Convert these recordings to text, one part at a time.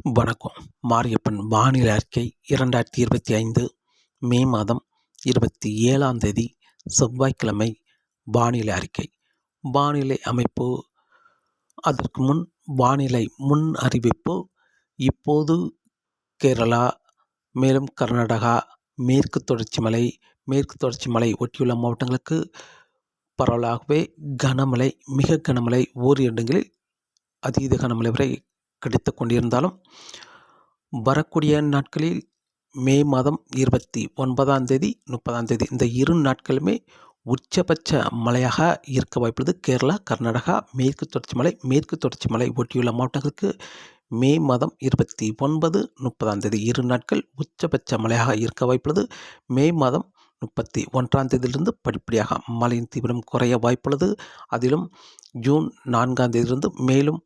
வணக்கம். மாரியப்பன் வானிலை அறிக்கை 2025 மே மாதம் 27ஆம் தேதி செவ்வாய்க்கிழமை வானிலை அறிக்கை. வானிலை அமைப்பு. அதற்கு முன் வானிலை முன் அறிவிப்பு. இப்போது கேரளா, மேலும் கர்நாடகா, மேற்கு தொடர்ச்சி மலை ஒட்டியுள்ள மாவட்டங்களுக்கு பரவலாகவே கனமழை, மிக கனமழை, ஓரிரு இடங்களில் அதீத கனமழை வரை கிடைத்து கொண்டிருந்தாலும் வரக்கூடிய நாட்களில் மே மாதம் 29ஆம் தேதி 30ஆம் தேதி இந்த இரு நாட்களுமே உச்சபட்ச மழையாக இருக்க வாய்ப்புள்ளது. கேரளா, கர்நாடகா, மேற்கு தொடர்ச்சி மலை ஒட்டியுள்ள மாவட்டங்களுக்கு மே மாதம் 29, 30ஆம் தேதி இரு நாட்கள் உச்சபட்ச மழையாக இருக்க வாய்ப்புள்ளது. மே மாதம் 31ஆம் தேதியிலிருந்து படிப்படியாக மழையின் தீவிரம் குறைய வாய்ப்புள்ளது. அதிலும் ஜூன் 4ஆம் தேதியிலிருந்து மேலும்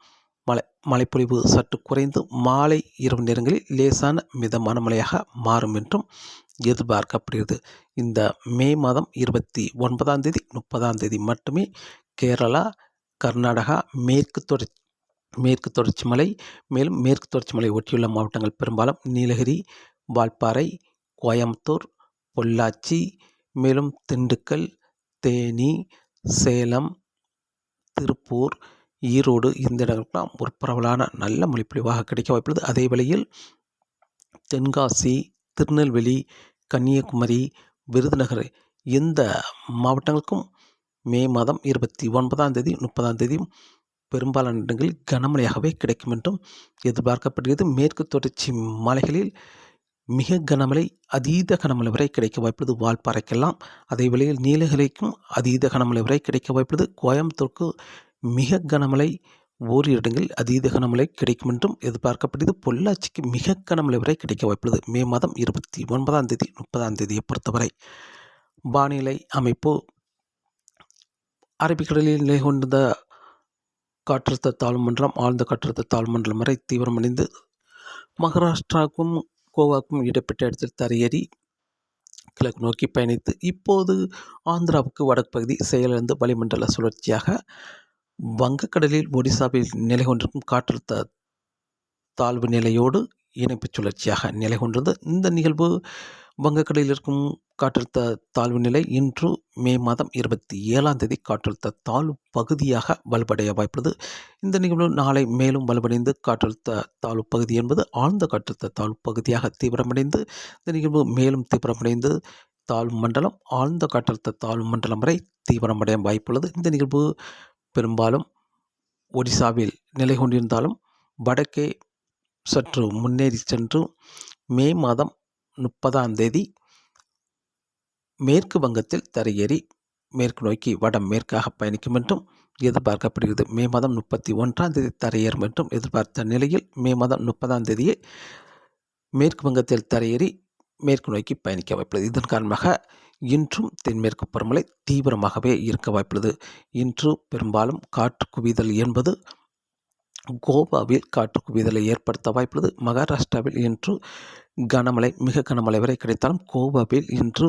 மழைப்பொழிவு சற்று குறைந்து மாலை இரவு நேரங்களில் லேசான மிதமான மழையாக மாறும் என்றும் எதிர்பார்க்கப்படுகிறது. இந்த மே மாதம் 29ஆம் தேதி 30ஆம் தேதி மட்டுமே கேரளா, கர்நாடகா, மேற்கு தொடர்ச்சி மலை, மேலும் மேற்கு தொடர்ச்சி மலை ஒட்டியுள்ள மாவட்டங்கள் பெரும்பாலும் நீலகிரி, வால்பாறை, கோயம்புத்தூர், பொள்ளாச்சி, மேலும் திண்டுக்கல், தேனி, சேலம், திருப்பூர், ஈரோடு இந்த இடங்களுக்கெல்லாம் ஒரு பரவலான நல்ல மழைப்பொழிவாக கிடைக்க வாய்ப்புள்ளது. அதே வேளையில் தென்காசி, திருநெல்வேலி, கன்னியாகுமரி, விருதுநகர் இந்த மாவட்டங்களுக்கும் மே மாதம் 29ஆம் தேதி 30ஆம் தேதியும் பெரும்பாலான இடங்களில் கனமழையாகவே கிடைக்கும் என்றும் எதிர்பார்க்கப்படுகிறது. மேற்கு தொடர்ச்சி மலைகளில் மிக கனமழை, அதீத கனமழை வரை கிடைக்க வாய்ப்புள்ளது வால்பாறைக்கெல்லாம். அதே வேளையில் நீலகிரிக்கும் அதீத கனமழை வரை கிடைக்க வாய்ப்புள்ளது. கோயம்புத்தூருக்கு மிக கனமழை, ஓரிரு இடங்களில் அதீத கனமழை கிடைக்கும் என்றும் எதிர்பார்க்கப்படுகிறது. பொள்ளாச்சிக்கு மிக கனமழை வரை கிடைக்க வாய்ப்புள்ளது மே மாதம் 29ஆம் தேதி 30ஆம் தேதியை பொறுத்தவரை. வானிலை அமைப்பு. அரபிக்கடலில் நிலை கொண்ட காற்றழுத்த தாழ்வு மண்டலம் ஆழ்ந்த காற்றழுத்த தாழ்வு மண்டலம் வரை தீவிரமடைந்து மகாராஷ்டிராவுக்கும் கோவாவுக்கும் இடைப்பட்ட இடத்தில் தரையேறி கிழக்கு நோக்கி பயணித்து இப்போது ஆந்திராவுக்கு வடக்கு பகுதி செயலிழந்து வளிமண்டல சுழற்சியாக வங்கக்கடலில் ஒடிசாவில் நிலை கொண்டிருக்கும் காற்றழுத்த தாழ்வு நிலையோடு இணைப்பு சுழற்சியாக நிலை கொண்டது. இந்த நிகழ்வு வங்கக்கடலில் இருக்கும் காற்றழுத்த தாழ்வு நிலை இன்று மே மாதம் 27ஆம் தேதி காற்றழுத்த தாழ்வு பகுதியாக வலுவடைய வாய்ப்புள்ளது. இந்த நிகழ்வு நாளை மேலும் வலுவடைந்து காற்றழுத்த தாழ்வு பகுதி என்பது ஆழ்ந்த காற்றழுத்த தாழ்வு பகுதியாக தீவிரமடைந்து இந்த நிகழ்வு மேலும் தீவிரமடைந்து தாழ்வு மண்டலம், ஆழ்ந்த காற்றழுத்த தாழ்வு மண்டலம் வரை தீவிரமடைய வாய்ப்புள்ளது. இந்த நிகழ்வு பெரும்பாலும் ஒடிசாவில் நிலை கொண்டிருந்தாலும் வடக்கே சற்று முன்னேறி சென்று மே மாதம் 30ஆம் தேதி மேற்கு வங்கத்தில் தரையேறி மேற்கு நோக்கி வடமேற்காக பயணிக்கும் என்றும் எதிர்பார்க்கப்படுகிறது. மே மாதம் 31ஆம் தேதி தரையேறும் என்றும் எதிர்பார்த்த நிலையில் மே மாதம் 30ஆம் தேதியே மேற்கு வங்கத்தில் தரையேறி மேற்கு நோக்கி பயணிக்க வாய்ப்புள்ளது. இதன் காரணமாக இன்றும் தென்மேற்கு பருவமழை தீவிரமாகவே இருக்க வாய்ப்புள்ளது. இன்று பெரும்பாலும் காற்று குவிதல் என்பது கோவாவில் காற்று குவிதலை ஏற்படுத்த வாய்ப்புள்ளது. மகாராஷ்டிராவில் இன்று கனமழை, மிக கனமழை வரை கிடைத்தாலும் கோவாவில் இன்று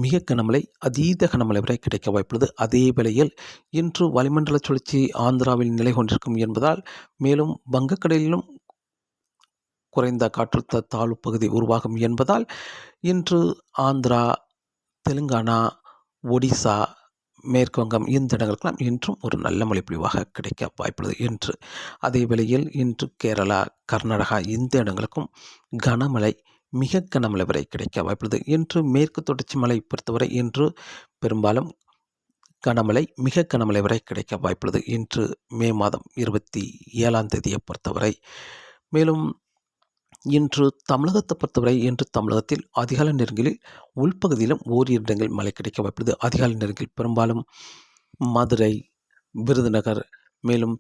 மிக கனமழை, அதீத கனமழை வரை கிடைக்க வாய்ப்புள்ளது. அதே வேளையில் இன்று வளிமண்டல சுழற்சி ஆந்திராவில் நிலை கொண்டிருக்கும் என்பதால் மேலும் வங்கக்கடலிலும் குறைந்த காற்றழுத்த தாழ்வு பகுதி உருவாகும் என்பதால் இன்று ஆந்திரா, தெலுங்கானா, ஒடிசா, மேற்கு வங்கம் இந்த இடங்களுக்கெல்லாம் இன்றும் ஒரு நல்ல மழைப்பொழிவாக கிடைக்க வாய்ப்புள்ளது என்று. அதே வேளையில் இன்று கேரளா, கர்நாடகா இந்த இடங்களுக்கும் கனமழை, மிக கனமழை வரை கிடைக்க வாய்ப்புள்ளது. இன்று மேற்கு தொடர்ச்சி மலை பொறுத்தவரை இன்று பெரும்பாலும் கனமழை, மிக கனமழை வரை கிடைக்க வாய்ப்புள்ளது இன்று மே மாதம் 27ஆம் தேதியை பொறுத்தவரை. மேலும் இன்று தமிழகத்தை பொறுத்தவரை இன்று தமிழகத்தில் அதிகாலை நேரங்களில் உள்பகுதியிலும் ஓரிரு இடங்கள் மழை கிடைக்க வாய்ப்புள்ளது. அதிகாலை நேரங்களில் பெரும்பாலும் மதுரை, விருதுநகர், மேலும்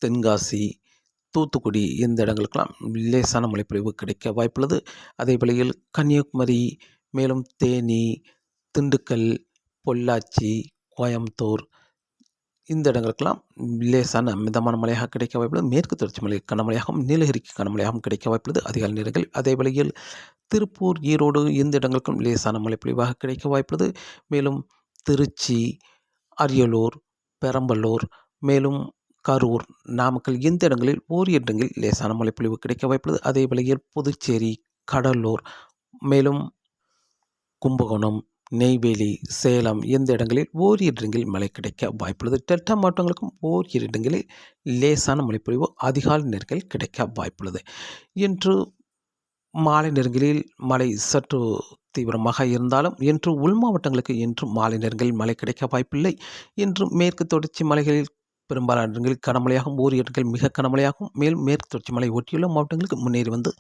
தென்காசி, தூத்துக்குடி இந்த இடங்களுக்கெல்லாம் லேசான மழைப்பொழிவு கிடைக்க வாய்ப்புள்ளது. அதே வேளையில் கன்னியாகுமரி, மேலும் தேனி, திண்டுக்கல், பொள்ளாச்சி, கோயம்புத்தூர் இந்த இடங்களுக்கெல்லாம் லேசான மிதமான மழையாக கிடைக்க வாய்ப்புள்ளது. மேற்கு தொடர்ச்சி மலை கனமழையாகவும் நீலகிரிக்கு கனமழையாகவும் கிடைக்க வாய்ப்புள்ளது அதிகாலை நேரங்களில். அதே வேளையில் திருப்பூர், ஈரோடு இந்த இடங்களுக்கும் லேசான மழைப்பொழிவாக கிடைக்க வாய்ப்புள்ளது. மேலும் திருச்சி, அரியலூர், பெரம்பலூர், மேலும் கரூர், நாமக்கல் இந்த இடங்களில் ஓரிரு இடங்களில் லேசான மழைப்பொழிவு கிடைக்க வாய்ப்புள்ளது. அதே வேளையில் புதுச்சேரி, கடலூர், மேலும் கும்பகோணம், நெய்வேலி, சேலம் இந்த இடங்களில் ஓரிரு இடங்களில் மழை கிடைக்க வாய்ப்புள்ளது. டெல்டா மாவட்டங்களுக்கும் ஓரிரு இடங்களில் லேசான மழைப்பொழிவு அதிகாலை நேரங்களில் கிடைக்க வாய்ப்புள்ளது. இன்று மாலை நேரங்களில் மழை சற்று தீவிரமாக இருந்தாலும் இன்று உள் மாவட்டங்களுக்கு இன்று மாலை நேரங்களில் மழை கிடைக்க வாய்ப்பில்லை. இன்று மேற்கு தொடர்ச்சி மலைகளில் பெரும்பாலான இடங்களில் கனமழையாகவும் ஓரிரு இடங்களில் மிக கனமழையாகவும் மேலும் மேற்கு தொடர்ச்சி மலை ஒட்டியுள்ள மாவட்டங்களுக்கு முன்னேறி வந்து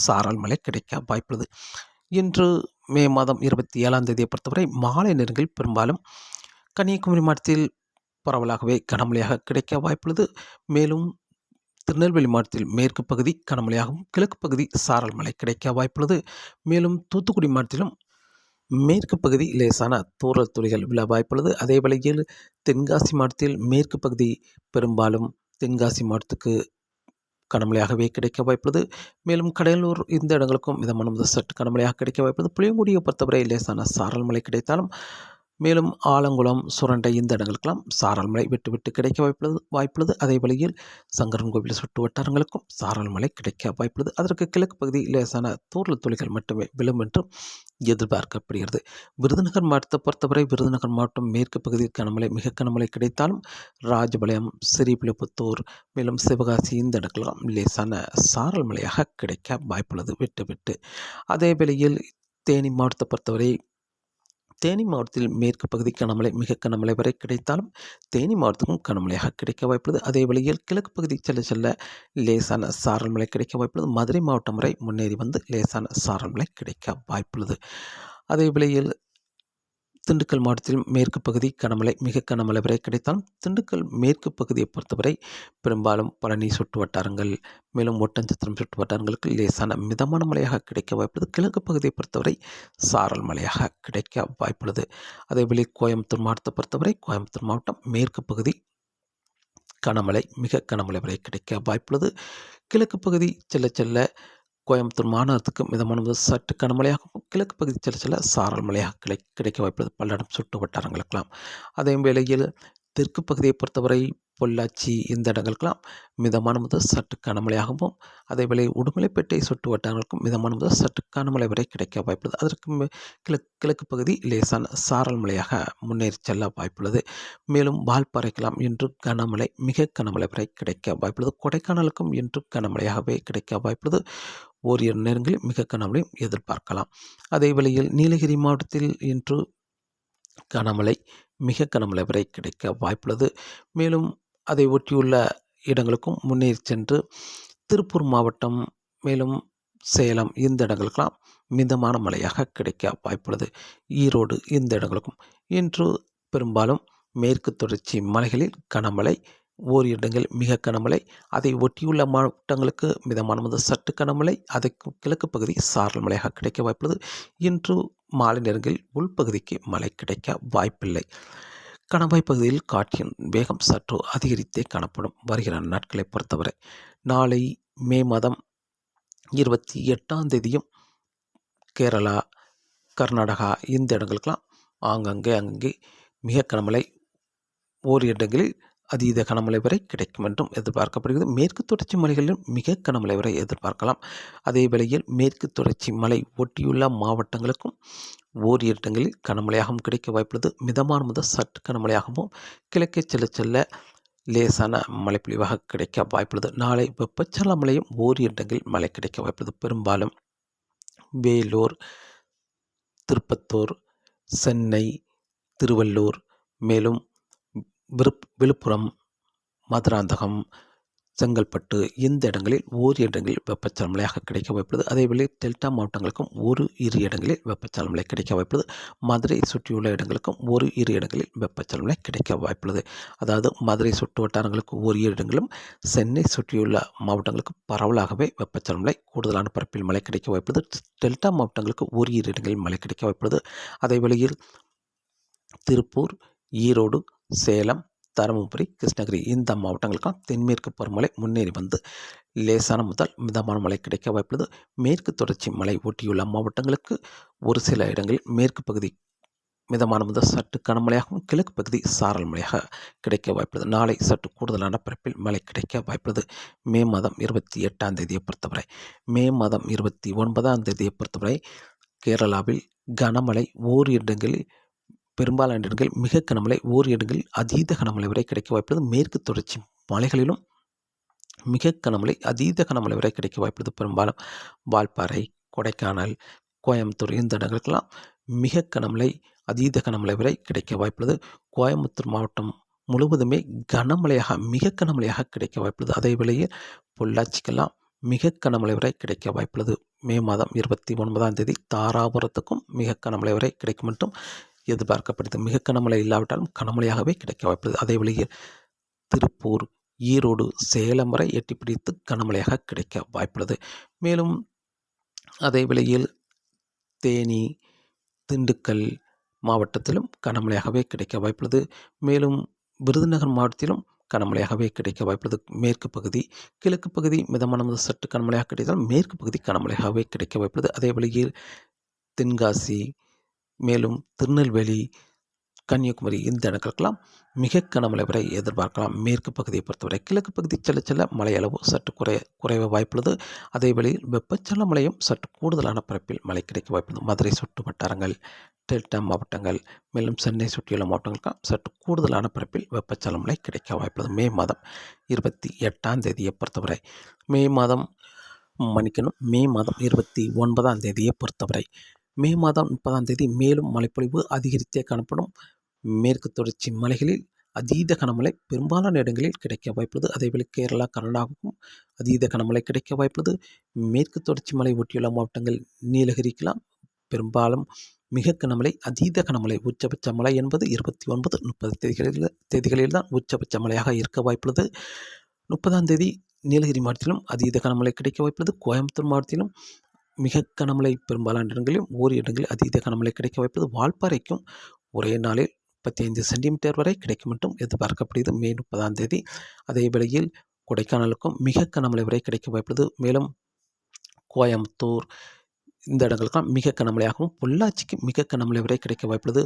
சாரல் மழை கிடைக்க வாய்ப்புள்ளது. இன்று மே மாதம் 27ஆம் தேதியை பொறுத்தவரை மாலை நேரங்களில் பெரும்பாலும் கன்னியாகுமரி மாவட்டத்தில் பரவலாகவே கனமழையாக கிடைக்க வாய்ப்புள்ளது. மேலும் திருநெல்வேலி மாவட்டத்தில் மேற்கு பகுதி கனமழையாகவும் கிழக்கு பகுதி சாரல் மழை கிடைக்க வாய்ப்புள்ளது. மேலும் தூத்துக்குடி மாவட்டத்திலும் மேற்கு பகுதி லேசான தூறல் துளிகள் விழ வாய்ப்புள்ளது. அதே வேளையில் தென்காசி மாவட்டத்தில் மேற்கு பகுதி பெரும்பாலும் தென்காசி மாவட்டத்துக்கு கனமழையாகவே கிடைக்க வாய்ப்புள்ளது. மேலும் கடலூர் இந்த இடங்களுக்கும் மிதமான முதல் சற்று கனமழையாக கிடைக்க வாய்ப்புள்ளது. புளியங்குடியை பொறுத்தவரை லேசான சாரல் மழை கிடைத்தாலும் மேலும் ஆலங்குளம், சுரண்டை இந்த இடங்களுக்கெல்லாம் சாரல் மழை விட்டு விட்டு கிடைக்க வாய்ப்புள்ளது. அதே வேளையில் சங்கரன்கோவில் சுற்று வட்டாரங்களுக்கும் சாரல் மழை கிடைக்க வாய்ப்புள்ளது. அதற்கு கிழக்கு பகுதி லேசான தூறல் துளிகள் மட்டுமே விழும் என்று எதிர்பார்க்கப்படுகிறது. விருதுநகர் மாவட்டத்தை பொறுத்தவரை விருதுநகர் மாவட்டம் மேற்கு பகுதியில் கனமழை மிக கனமழை கிடைத்தாலும் ராஜபாளையம், ஸ்ரீவில்லிபுத்தூர், மேலும் சிவகாசி இந்த இடங்களெல்லாம் லேசான சாரல் மழையாக கிடைக்க வாய்ப்புள்ளது விட்டு விட்டு. அதே வேளையில் தேனி மாவட்டத்தை பொறுத்தவரை தேனி மாவட்டத்தில் மேற்கு பகுதி கனமழை மிக கனமழை வரை கிடைத்தாலும் தேனி மாவட்டத்துக்கும் கனமழையாக கிடைக்க வாய்ப்புள்ளது. அதே வேளையில் கிழக்கு பகுதி செல்ல செல்ல லேசான சாரல் மழை கிடைக்க வாய்ப்புள்ளது. மதுரை மாவட்டம் வரை முன்னேறி வந்து லேசான சாரல் மழை கிடைக்க வாய்ப்புள்ளது. அதே வேளையில் திண்டுக்கல் மாவட்டத்தில் மேற்கு பகுதி கனமழை மிக கனமழை வரை கிடைத்தாலும் திண்டுக்கல் மேற்கு பகுதியை பொறுத்தவரை பெரும்பாலும் பழனி சுற்று வட்டாரங்கள் மேலும் ஒட்டஞ்சத்திரம் சுற்று வட்டாரங்களுக்கு லேசான மிதமான மழையாக கிடைக்க வாய்ப்புள்ளது. கிழக்கு பகுதியை பொறுத்தவரை சாரல் மழையாக கிடைக்க வாய்ப்புள்ளது. அதேவேளை கோயம்புத்தூர் மாவட்டத்தை பொறுத்தவரை கோயம்புத்தூர் மாவட்டம் மேற்கு பகுதி கனமழை மிக கனமழை வரை கிடைக்க வாய்ப்புள்ளது. கிழக்கு பகுதி செல்ல செல்ல கோயம்புத்தூர் மாநகரத்துக்கு மிதமான முதல் சற்று கனமழையாகவும் கிழக்கு பகுதி செல்ல செல்ல சாரல் மழையாக கிடைக்க வாய்ப்புள்ளது பல்லடம் சுற்று வட்டாரங்களுக்கெல்லாம். அதே வேளையில் தெற்கு பகுதியை பொறுத்தவரை பொள்ளாச்சி இந்த இடங்களுக்கெல்லாம் மிதமான முதல் சற்று கனமழையாகவும் அதேவேளை உடுமலைப்பேட்டை சுற்று வட்டாரங்களுக்கும் மிதமான முதல் சற்று கனமழை வரை கிடைக்க வாய்ப்புள்ளது. அதற்கு கிழக்கு பகுதி லேசான சாரல் மழையாக முன்னேறி செல்ல வாய்ப்புள்ளது. மேலும் வால்பாறைக்கெல்லாம் இன்று கனமழை மிக கனமழை வரை கிடைக்க வாய்ப்புள்ளது. கொடைக்கானலுக்கும் இன்று கனமழையாகவே கிடைக்க வாய்ப்புள்ளது. ஓரிரு நேரங்களில் மிக கனமழையும் எதிர்பார்க்கலாம். அதே வேளையில் நீலகிரி மாவட்டத்தில் இன்று கனமழை மிக கனமழை வரை கிடைக்க வாய்ப்புள்ளது. மேலும் அதை ஒட்டியுள்ள இடங்களுக்கும் முன்னேறி சென்று திருப்பூர் மாவட்டம் மேலும் சேலம் இந்த இடங்களுக்கெல்லாம் மிதமான மழையாக கிடைக்க வாய்ப்புள்ளது. ஈரோடு இந்த இடங்களுக்கும் இன்று பெரும்பாலும் மேற்கு தொடர்ச்சி மலைகளில் கனமழை ஓரிரு இடங்கள் மிக கனமழை அதை ஒட்டியுள்ள மாவட்டங்களுக்கு மிதமான முதல் சற்று கனமழை அதற்கு கிழக்கு பகுதி சாரல் மழையாக கிடைக்க வாய்ப்புள்ளது. இன்று மாலை நேரங்களில் உள்பகுதிக்கு மழை கிடைக்க வாய்ப்பில்லை. கணவாய் பகுதியில் காற்றின் வேகம் சற்று அதிகரித்தே காணப்படும். வருகிற நாட்களை பொறுத்தவரை நாளை மே மாதம் 28ஆம் தேதியும் கேரளா, கர்நாடகா இந்த இடங்களுக்கெல்லாம் அங்கங்கே மிக கனமழை ஓரிரு இடங்களில் அதீத கனமழை வரை கிடைக்கும் என்றும் எதிர்பார்க்கப்படுகிறது. மேற்கு தொடர்ச்சி மலைகளிலும் மிக கனமழை வரை எதிர்பார்க்கலாம். அதே வேளையில் மேற்கு தொடர்ச்சி மலை ஒட்டியுள்ள மாவட்டங்களுக்கும் ஓரிரு இடங்களில் கனமழையாகவும் கிடைக்க வாய்ப்புள்ளது. மிதமான முதல் சற்று கனமழையாகவும் கிழக்கே செல்ல செல்ல லேசான மழைப்பொழிவாக கிடைக்க வாய்ப்புள்ளது. நாளை வெப்பச்சலன மழையும் ஓரிரு இடங்களில் மழை கிடைக்க வாய்ப்புள்ளது. பெரும்பாலும் வேலூர், திருப்பத்தூர், சென்னை, திருவள்ளூர் மேலும் விழுப்புரம், மதுராந்தகம், செங்கல்பட்டு இந்த இடங்களில் ஓரிரு இடங்களில் வெப்பச்சலன மழையாக கிடைக்க வாய்ப்புள்ளது. அதேவேளை டெல்டா மாவட்டங்களுக்கும் இரு இடங்களில் வெப்பச்சலன மழை கிடைக்க வாய்ப்புள்ளது. மதுரை சுற்றியுள்ள இடங்களுக்கும் இரு இடங்களில் வெப்பச்சலன மழை கிடைக்க வாய்ப்புள்ளது. அதாவது மதுரை சுற்று வட்டாரங்களுக்கு இரு இடங்களும் சென்னை சுற்றியுள்ள மாவட்டங்களுக்கு பரவலாகவே வெப்பச்சலன மழை கூடுதலான பரப்பில் மழை கிடைக்க வாய்ப்புள்ளது. டெல்டா மாவட்டங்களுக்கு இரு இடங்களில் மழை கிடைக்க வாய்ப்புள்ளது. அதேவேளையில் திருப்பூர், ஈரோடு, சேலம், தருமபுரி, கிருஷ்ணகிரி இந்த மாவட்டங்களுக்கும் தென்மேற்கு பருவமழை முன்னேறி வந்து லேசான முதல் மிதமான மழை கிடைக்க வாய்ப்புள்ளது. மேற்கு தொடர்ச்சி மலை ஒட்டியுள்ள மாவட்டங்களுக்கு ஒரு சில இடங்களில் மேற்கு பகுதி மிதமான முதல் சற்று கனமழையாகவும் கிழக்கு பகுதி சாரல் மழையாக கிடைக்க வாய்ப்புள்ளது. நாளை சற்று கூடுதலான பரப்பில் மழை கிடைக்க வாய்ப்புள்ளது. மே மாதம் 28ஆம் தேதியை பொறுத்தவரை. மே மாதம் 29ஆம் தேதியை பொறுத்தவரை கேரளாவில் கனமழை ஓரிரு இடங்களில், பெரும்பாலான இடங்களில் மிக கனமழை, ஓரிரு இடங்களில் அதீத கனமழை வரை கிடைக்க வாய்ப்புள்ளது. மேற்கு தொடர்ச்சி மலைகளிலும் மிக கனமழை, அதீத கனமழை வரை கிடைக்க வாய்ப்புள்ளது. பெரும்பாலும் வால்பாறை, கொடைக்கானல், கோயம்புத்தூர் இந்த இடங்களுக்கெல்லாம் மிக கனமழை, அதீத கனமழை வரை கிடைக்க வாய்ப்புள்ளது. கோயம்புத்தூர் மாவட்டம் முழுவதுமே கனமழையாக, மிக கனமழையாக கிடைக்க வாய்ப்புள்ளது. அதே வேளையில் பொள்ளாச்சிக்கெல்லாம் மிக கனமழை வரை கிடைக்க வாய்ப்புள்ளது. மே மாதம் 29ஆம் தேதி தாராபுரத்துக்கும் மிக கனமழை வரை கிடைக்கும் என்றும் எதிர்பார்க்கப்படுது. மிக கனமழை இல்லாவிட்டாலும் கனமழையாகவே கிடைக்க வாய்ப்புள்ளது. அதே வேளையில் திருப்பூர், ஈரோடு, சேலம் வரை எட்டி பிடித்து கனமழையாக கிடைக்க வாய்ப்புள்ளது. மேலும் அதே வேளையில் தேனி, திண்டுக்கல் மாவட்டத்திலும் கனமழையாகவே கிடைக்க வாய்ப்புள்ளது. மேலும் விருதுநகர் மாவட்டத்திலும் கனமழையாகவே கிடைக்க வாய்ப்புள்ளது. மேற்கு பகுதி, கிழக்கு பகுதி மிதமான முதல் சற்று கனமழையாக கிடைத்தாலும் மேற்கு பகுதி கனமழையாகவே கிடைக்க வாய்ப்புள்ளது. அதே வேளையில் தென்காசி, மேலும் திருநெல்வேலி, கன்னியாகுமரி இந்த இடங்களுக்கெல்லாம் மிக கனமழை வரை எதிர்பார்க்கலாம். மேற்கு பகுதியை பொறுத்தவரை கிழக்கு பகுதி செல்ல செல்ல மழை அளவு சற்று குறைய வாய்ப்புள்ளது. அதே வேளையில் வெப்பச்சலன மழையும் சற்று கூடுதலான பரப்பில் மழை கிடைக்க வாய்ப்புள்ளது. மதுரை சுற்று வட்டாரங்கள், டெல்டா மாவட்டங்கள், மேலும் சென்னை சுற்றியுள்ள மாவட்டங்களுக்கு சற்று கூடுதலான பரப்பில் வெப்பச்சலன மழை கிடைக்க வாய்ப்புள்ளது. மே மாதம் 28ஆம் தேதியை பொறுத்தவரை. மே மாதம் 29ஆம் தேதியை பொறுத்தவரை. மே மாதம் 30ஆம் தேதி மேலும் மழைப்பொழிவு அதிகரித்தே காணப்படும். மேற்கு தொடர்ச்சி மலைகளில் அதீத கனமழை பெரும்பாலான இடங்களில் கிடைக்க வாய்ப்புள்ளது. அதேவேளை கேரளா, கர்நாடகாவுக்கும் அதீத கனமழை கிடைக்க வாய்ப்புள்ளது. மேற்கு தொடர்ச்சி மலை ஒட்டியுள்ள மாவட்டங்கள் நீலகிரிக்கெல்லாம் பெரும்பாலும் மிக கனமழை, அதீத கனமழை, உச்சபட்ச மழை என்பது 29, 30 தேதிகளில் தான் உச்சபட்ச மழையாக இருக்க வாய்ப்புள்ளது. 30ஆம் தேதி நீலகிரி மாவட்டத்திலும் அதீத கனமழை கிடைக்க வாய்ப்புள்ளது. கோயம்புத்தூர் மாவட்டத்திலும் மிக கனமழை, பெரும்பாலான இடங்களிலும் ஓரிரு இடங்களில் அதீத கனமழை கிடைக்க வாய்ப்புள்ளது. வால்பாறைக்கும் ஒரே நாளில் 35 சென்டிமீட்டர் வரை கிடைக்கும் என்றும் எதிர்பார்க்கப்படுகிறது. மே 30ஆம் தேதி. அதே வேளையில் கொடைக்கானலுக்கும் மிக கனமழை வரை கிடைக்க வாய்ப்புள்ளது. மேலும் கோயம்புத்தூர் இந்த இடங்களுக்கெல்லாம் மிக கனமழையாகவும், பொள்ளாச்சிக்கு மிக கனமழை வரை கிடைக்க வாய்ப்புள்ளது.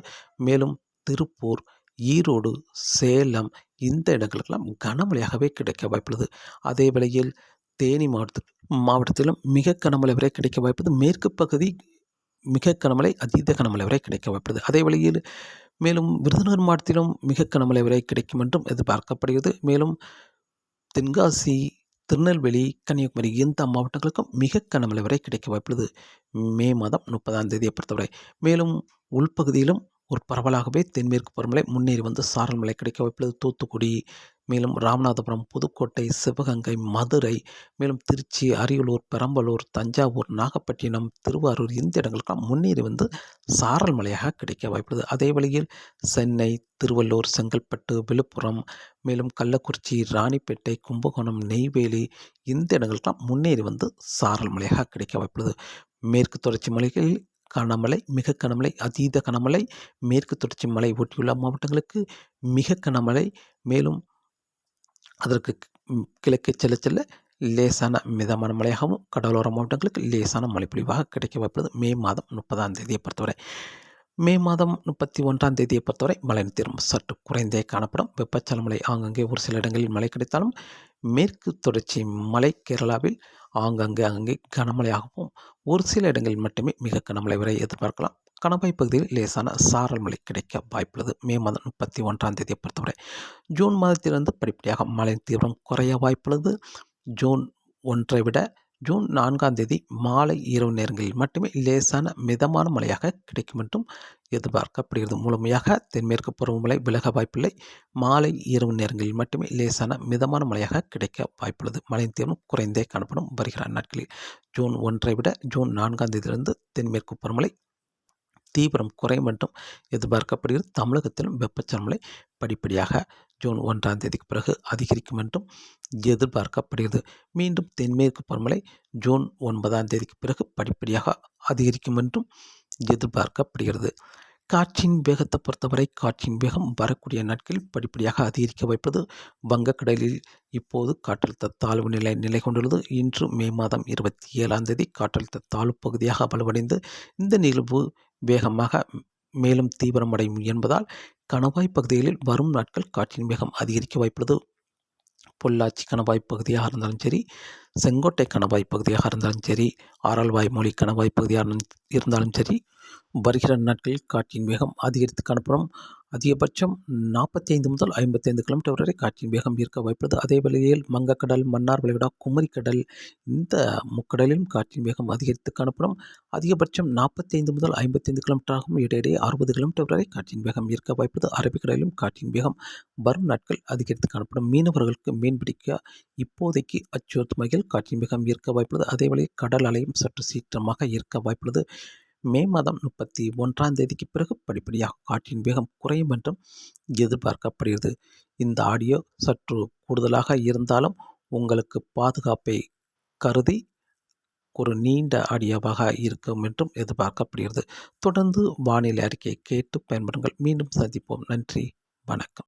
மேலும் திருப்பூர், ஈரோடு, சேலம் இந்த இடங்களுக்கெல்லாம் கனமழையாகவே கிடைக்க வாய்ப்புள்ளது. அதே வேளையில் தேனி மாவட்டத்திலும் மிக கனமழை வரை கிடைக்க வாய்ப்புள்ளது. மேற்கு பகுதி மிக கனமழை, அதீத கனமழை வரை கிடைக்க வாய்ப்புள்ளது. அதே வேளையில் மேலும் விருதுநகர் மாவட்டத்திலும் மிக கனமழை வரை கிடைக்கும் என்றும் எதிர்பார்க்கப்படுகிறது. மேலும் தென்காசி, திருநெல்வேலி, கன்னியாகுமரி இந்த மாவட்டங்களுக்கும் மிக கனமழை வரை கிடைக்க வாய்ப்புள்ளது. மே மாதம் 30ஆம் தேதியை பொறுத்தவரை. மேலும் உள்பகுதியிலும் ஒரு பரவலாகவே தென்மேற்கு பருவமழை முன்னேறி வந்து சாரல் மழை கிடைக்க வாய்ப்புள்ளது. தூத்துக்குடி, மேலும் ராமநாதபுரம், புதுக்கோட்டை, சிவகங்கை, மதுரை, மேலும் திருச்சி, அரியலூர், பெரம்பலூர், தஞ்சாவூர், நாகப்பட்டினம், திருவாரூர் இந்த இடங்களுக்கெல்லாம் முன்னேறி வந்து சாரல் மழையாக கிடைக்க வாய்ப்புள்ளது. அதே வழியில் சென்னை, திருவள்ளூர், செங்கல்பட்டு, விழுப்புரம், மேலும் கள்ளக்குறிச்சி, ராணிப்பேட்டை, கும்பகோணம், நெய்வேலி இந்த இடங்களுக்கெல்லாம் முன்னேறி வந்து சாரல் மழையாக கிடைக்க வாய்ப்புள்ளது. மேற்கு தொடர்ச்சி மலைகளில் கனமழை, மிக கனமழை, அதீத கனமழை, மேற்கு தொடர்ச்சி மலை ஒட்டியுள்ள மாவட்டங்களுக்கு மிக கனமழை, மேலும் அதற்கு கிழக்கே செல்ல செல்ல லேசான மிதமான மழையாகவும், கடலோர மாவட்டங்களுக்கு லேசான மழைப்பொழிவாக கிடைக்க வாய்ப்புள்ளது. மே மாதம் 30ஆம் தேதியை பொறுத்தவரை. மே மாதம் 31ஆம் தேதியை பொறுத்தவரை மழை தீரும் சற்று குறைந்தே காணப்படும். வெப்பச்சலன மழை ஆங்காங்கே ஒரு சில இடங்களில் மழை கிடைத்தாலும் மேற்கு தொடர்ச்சி மலை கேரளாவில் அங்கங்கே கனமழையாகவும், ஒரு சில இடங்களில் மட்டுமே மிக கனமழை வரை எதிர்பார்க்கலாம். கணவாய் பகுதியில் லேசான சாரல் மழை கிடைக்க வாய்ப்புள்ளது. மே மாதம் 31ஆம் தேதியை பொறுத்தவரை. ஜூன் மாதத்திலிருந்து படிப்படியாக மழை தீவிரம் குறைய வாய்ப்புள்ளது. ஜூன் 1ஐ விட ஜூன் 4ஆம் தேதி மாலை இரவு நேரங்களில் மட்டுமே லேசான மிதமான மழையாக கிடைக்கும் என்றும் எதிர்பார்க்கப்படுகிறது. முழுமையாக தென்மேற்கு பருவமழை விலக வாய்ப்பில்லை. மாலை இரவு நேரங்களில் மட்டுமே லேசான மிதமான மழையாக கிடைக்க வாய்ப்புள்ளது. மழையின் தீவிரம் குறைந்தே காணப்படும் வருகிற நாட்களில். ஜூன் 1ஐ விட ஜூன் 4ஆம் தேதியிலிருந்து தென்மேற்கு பருவமழை தீவிரம் குறையும் என்றும் எதிர்பார்க்கப்படுகிறது. தமிழகத்திலும் வெப்பச்சலன மழை படிப்படியாக ஜூன் 1ஆம் தேதிக்கு பிறகு அதிகரிக்கும் என்றும் எதிர்பார்க்கப்படுகிறது. மீண்டும் தென்மேற்கு பருவமழை ஜூன் 9ஆம் தேதிக்கு பிறகு படிப்படியாக அதிகரிக்கும் என்றும் எதிர்பார்க்கப்படுகிறது. காற்றின் வேகத்தை பொறுத்தவரை காற்றின் வேகம் வரக்கூடிய நாட்களில் படிப்படியாக அதிகரிக்க வைப்பது. வங்கக்கடலில் இப்போது காற்றழுத்த தாழ்வு நிலை கொண்டுள்ளது. இன்று மே மாதம் 27ஆம் தேதி காற்றழுத்த தாழ்வு பகுதியாக வலுவடைந்து இந்த நிகழ்வு வேகமாக மேலும் தீவிரமடையும் என்பதால் கணவாய் பகுதிகளில் வரும் நாட்கள் காற்றின் வேகம் அதிகரிக்க வாய்ப்புள்ளது. பொள்ளாச்சி கணவாய் பகுதியாக இருந்தாலும் சரி, செங்கோட்டை கணவாய் பகுதியாக இருந்தாலும் சரி, ஆரல்வாய்மொழி கணவாய் பகுதியாக இருந்தாலும் சரி, வருகிற நாட்களில் காற்றின் வேகம் அதிகரித்து காணப்படும். அதிகபட்சம் 45 முதல் 55 கிலோமீட்டர் வரை காற்றின் வேகம் இருக்க வாய்ப்புள்ளது. அதே வேளையில் வங்கக்கடல், மன்னார் வளைகுடா, குமரிக்கடல் இந்த முக்கடலிலும் காற்றின் வேகம் அதிகரித்து காணப்படும். அதிகபட்சம் 45 முதல் 55 கிலோமீட்டராகவும் இடையிடையே 60 கிலோமீட்டர் வரை காற்றின் வேகம் இருக்க வாய்ப்புள்ளது. அரபிக்கடலிலும் காற்றின் வேகம் வரும் நாட்கள் அதிகரித்து காணப்படும். மீனவர்களுக்கு மீன்பிடிக்க இப்போதைக்கு அச்சுறுத்தும் வகையில் காற்றின் வேகம் இருக்க வாய்ப்புள்ளது. அதே வேளையில் கடல் அலையும் சற்று சீற்றமாக இருக்க வாய்ப்புள்ளது. மே மாதம் 31ஆம் தேதிக்கு பிறகு படிப்படியாக காற்றின் வேகம் குறையும் என்றும் எதிர்பார்க்கப்படுகிறது. இந்த ஆடியோ சற்று கூடுதலாக இருந்தாலும் உங்களுக்கு பாதுகாப்பை கருதி ஒரு நீண்ட ஆடியோவாக இருக்கும் என்றும் எதிர்பார்க்கப்படுகிறது. தொடர்ந்து வானிலை அறிக்கையை கேட்டு பயன்படுங்கள். மீண்டும் சந்திப்போம். நன்றி, வணக்கம்.